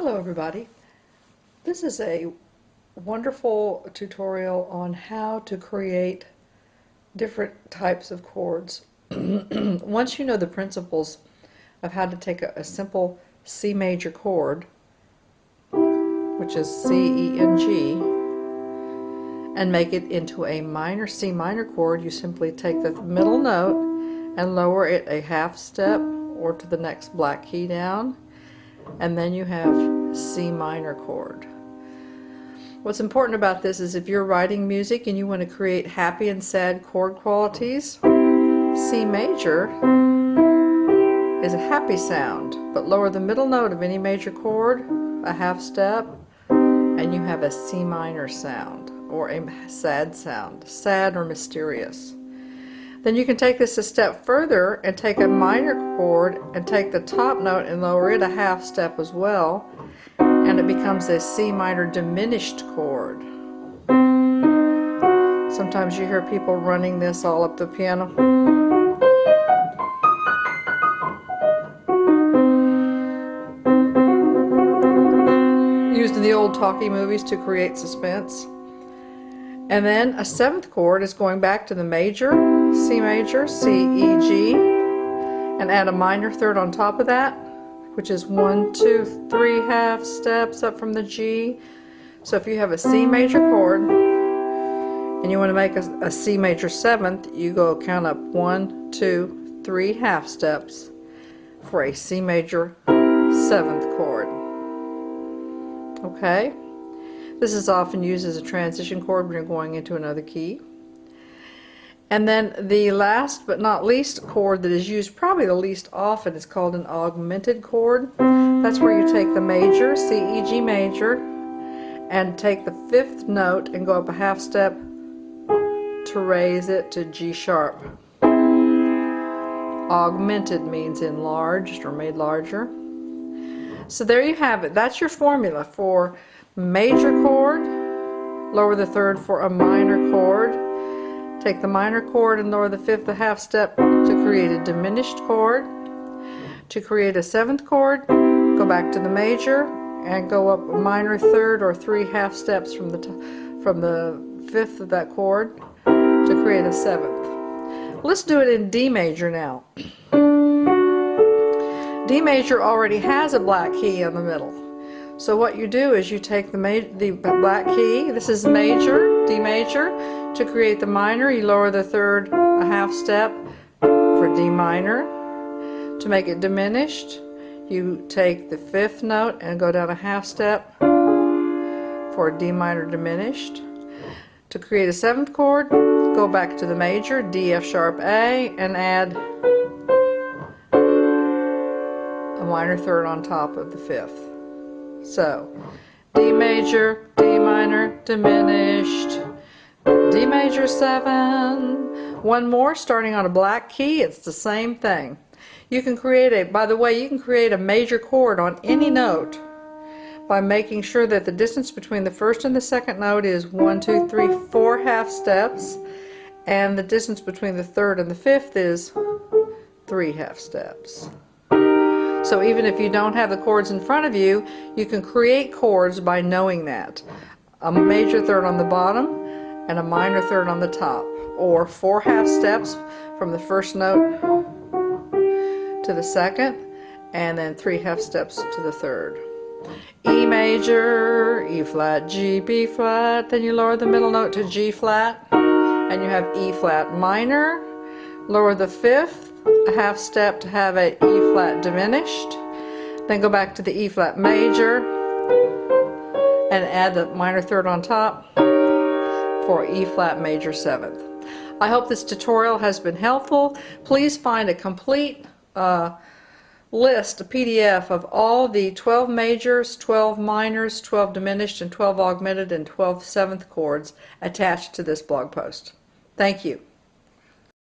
Hello everybody. This is a wonderful tutorial on how to create different types of chords. Once you know the principles of how to take a simple C major chord, which is C, E, and G, and make it into a minor C minor chord, you simply take the middle note and lower it a half step or to the next black key down, and then you have C minor chord. What's important about this is if you're writing music and you want to create happy and sad chord qualities, C major is a happy sound, but lower the middle note of any major chord a half step and you have a C minor sound, or a sad sound, sad or mysterious. Then you can take this a step further and take a minor chord and take the top note and lower it a half step as well, and it becomes a C minor diminished chord. Sometimes you hear people running this all up the piano. Used in the old talkie movies to create suspense. And then a seventh chord is going back to the major, C major, C, E, G, and add a minor third on top of that, which is 1, 2, 3 half steps up from the G. So if you have a C major chord and you want to make a C major seventh, you go count up 1, 2, 3 half steps for a C major seventh chord. Okay? This is often used as a transition chord when you're going into another key. And then the last but not least chord that is used probably the least often is called an augmented chord. That's where you take the major, C, E, G major, and take the fifth note and go up a half step to raise it to G sharp. Augmented means enlarged or made larger. So there you have it. That's your formula for major chord, lower the third for a minor chord, take the minor chord and lower the fifth a half step to create a diminished chord. To create a seventh chord, go back to the major and go up a minor third or 3 half steps from the fifth of that chord to create a seventh. Let's do it in D major now. D major already has a black key in the middle. So what you do is you take the black key, this is major, D major. To create the minor, you lower the third a half step for D minor. To make it diminished, you take the fifth note and go down a half step for D minor diminished. To create a seventh chord, go back to the major, D, F sharp, A, and add a minor third on top of the fifth. So, D major, D minor, diminished, D major 7. One more starting on a black key, it's the same thing. You can create by the way, you can create a major chord on any note by making sure that the distance between the first and the second note is 1, 2, 3, 4 half steps, and the distance between the third and the fifth is 3 half steps. So even if you don't have the chords in front of you, you can create chords by knowing that. A major third on the bottom and a minor third on the top, or 4 half steps from the first note to the second, and then 3 half steps to the third. E major, E flat, G, B flat, then you lower the middle note to G flat, and you have E flat minor, lower the fifth a half step to have a E flat diminished, then go back to the E flat major and add the minor third on top for E flat major 7th. I hope this tutorial has been helpful. Please find a complete list, a PDF of all the 12 majors, 12 minors, 12 diminished, and 12 augmented, and 12 seventh chords attached to this blog post. Thank you.